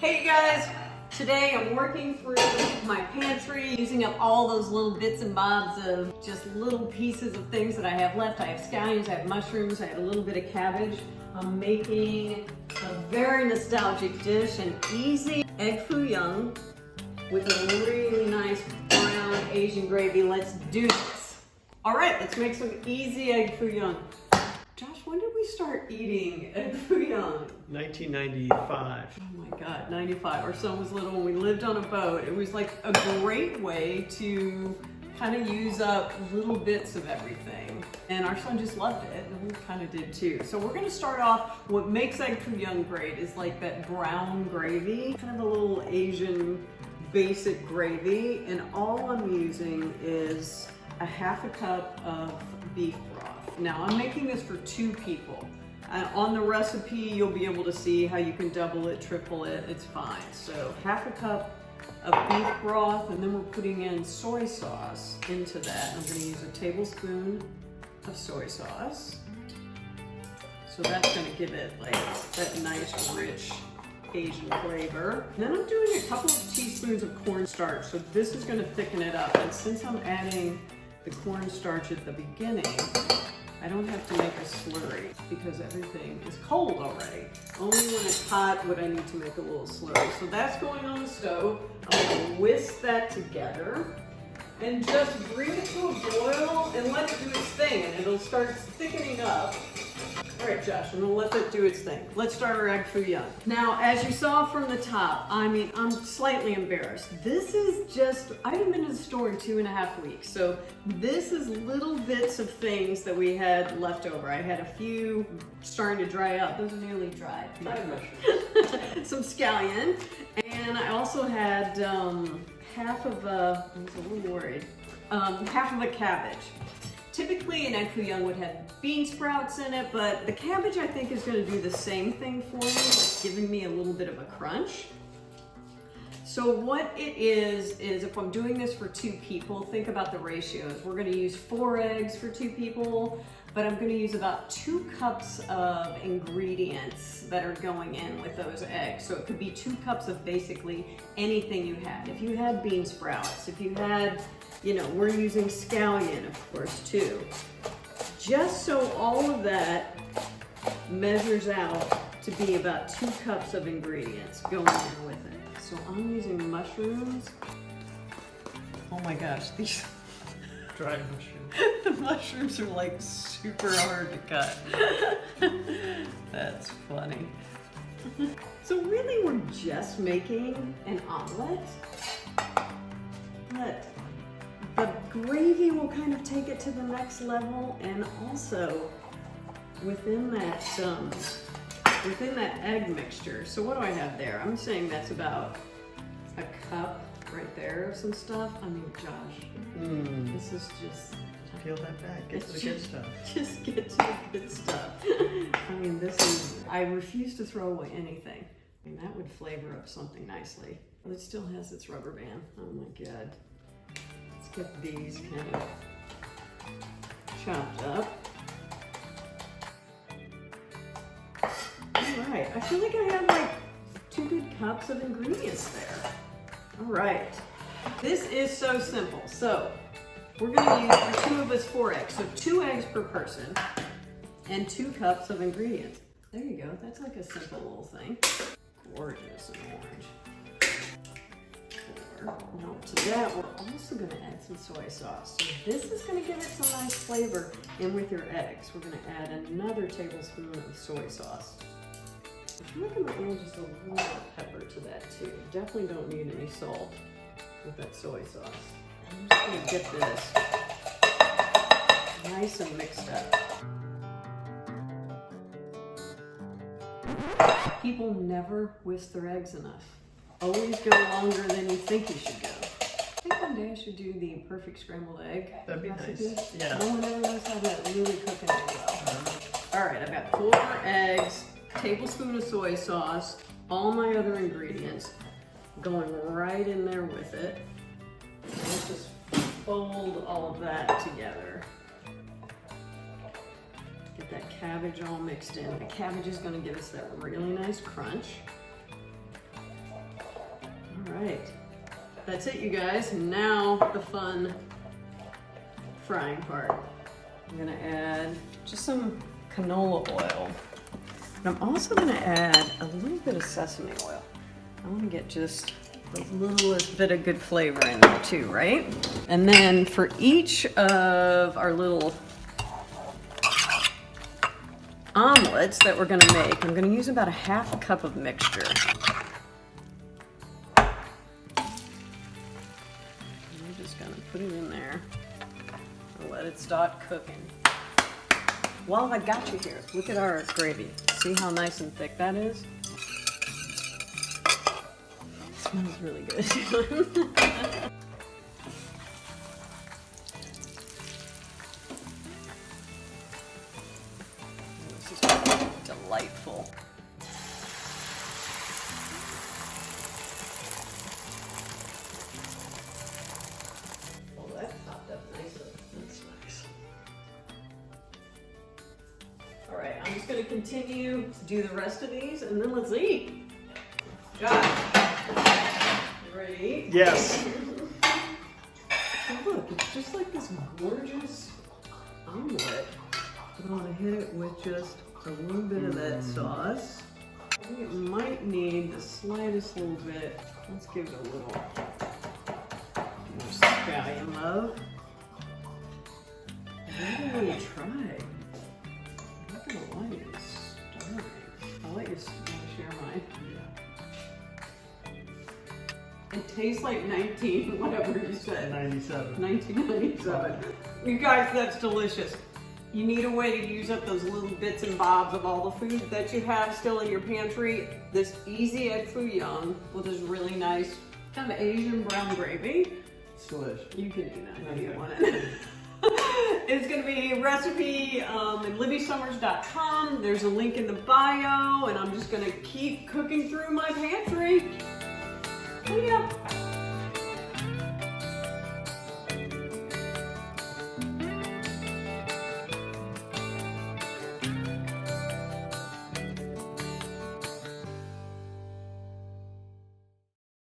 Hey guys, today I'm working through my pantry, using up all those little bits and bobs of just little pieces of things that I have left. I have scallions, I have mushrooms, I have a little bit of cabbage. I'm making a very nostalgic dish, an easy Egg Foo Young with a really nice brown Asian gravy. Let's do this. All right, let's make some easy Egg Foo Young. Josh, when did we start eating Egg Foo Young? 1995. Oh my God, 95. Our son was little when we lived on a boat. It was like a great way to kind of use up little bits of everything. And our son just loved it, and we kind of did too. So we're gonna start off, what makes Egg Foo Young great is like that brown gravy, kind of a little Asian basic gravy. And all I'm using is a half a cup of beef broth. Now I'm making this for 2 people. On the recipe, you'll be able to see how you can double it, triple it, it's fine. So half a cup of beef broth, and then we're putting in soy sauce into that. I'm gonna use a tablespoon of soy sauce. So that's gonna give it like that nice, rich Asian flavor. And then I'm doing a couple of teaspoons of cornstarch. So this is gonna thicken it up. And since I'm adding the cornstarch at the beginning, I don't have to make a slurry because everything is cold already. Only when it's hot would I need to make a little slurry. So that's going on the stove. I'm gonna whisk that together and just bring it to a boil and let it do its thing, and it'll start thickening up. All right, Josh, I'm gonna let that do its thing. Let's start our Egg Foo Young. Now, as you saw from the top, I mean, I'm slightly embarrassed. This is just, I haven't been to the store in 2.5 weeks. So this is little bits of things that we had left over. I had a few starting to dry out. Those are nearly dried. Some scallion. And I also had half of a, I was a little worried, half of a cabbage. Typically, an Egg Foo Young would have bean sprouts in it, but the cabbage I think is going to do the same thing for me, like giving me a little bit of a crunch. So what it is if I'm doing this for 2 people, think about the ratios. We're going to use 4 eggs for 2 people, but I'm going to use about 2 cups of ingredients that are going in with those eggs. So it could be 2 cups of basically anything you had. If you had bean sprouts, if you had, you know, we're using scallion, of course, too. Just so all of that measures out to be about 2 cups of ingredients going in with it. So I'm using mushrooms. Oh my gosh, these Dried mushrooms. the mushrooms are like super hard to cut. That's funny. So really we're just making an omelet, but the gravy will kind of take it to the next level, and also within that egg mixture. So what do I have there? I'm saying that's about a cup right there of some stuff. I mean, Josh, this is just... Peel that back, get to the good stuff. Just get to the good stuff. I mean, this is, I refuse to throw away anything. I mean, that would flavor up something nicely. But it still has its rubber band. Oh my God. Let's get these kind of chopped up. All right, I feel like I have like 2 good cups of ingredients there. All right, this is so simple. So we're gonna use, for 2 of us, 4 eggs. So 2 eggs per person and 2 cups of ingredients. There you go, that's like a simple little thing. Gorgeous and orange. 4. Now to that, we're also gonna add some soy sauce. So this is gonna give it some nice flavor. And with your eggs, we're gonna add another tablespoon of soy sauce. I feel like I'm gonna add just a little pepper to that too. Definitely don't need any salt with that soy sauce. I'm just gonna get this nice and mixed up. People never whisk their eggs enough. Always go longer than you think you should go. I think one day I should do the perfect scrambled egg. That'd be recipe. nice. Yeah. No one ever knows how to really cook an egg well. All right, I've got 4 eggs, tablespoon of soy sauce, all my other ingredients going right in there with it. Let's just fold all of that together. Get that cabbage all mixed in. The cabbage is going to give us that really nice crunch. right, that's it, you guys. Now the fun frying part. I'm gonna add just some canola oil. And I'm also gonna add a little bit of sesame oil. I wanna get just the littlest bit of good flavor in there too, right? And then for each of our little omelets that we're gonna make, I'm gonna use about a half a cup of mixture. I'm just gonna put it in there and let it start cooking. While I got you here, look at our gravy. See how nice and thick that is? It smells really good. This is delightful. Oh, that popped up nicely. That's nice. All right, I'm just gonna continue to do the rest of these and then let's eat. Josh, you ready to eat? Yes. Oh, look, it's just like this gorgeous omelet. I'm gonna hit it with just a little bit of that sauce. I think it might need the slightest little bit. Let's give it a little more scallion love. I really want to try. I'm not gonna lie, it's starving. I'll let you share mine. It tastes like 19, whatever you said. 97. 1997. You guys, that's delicious. You need a way to use up those little bits and bobs of all the food that you have still in your pantry. This easy Egg Foo Young with this really nice kind of Asian brown gravy. It's delicious. You can eat that if you want it. It's going to be a recipe in LibbieSummers.com. There's a link in the bio, and I'm just going to keep cooking through my pantry.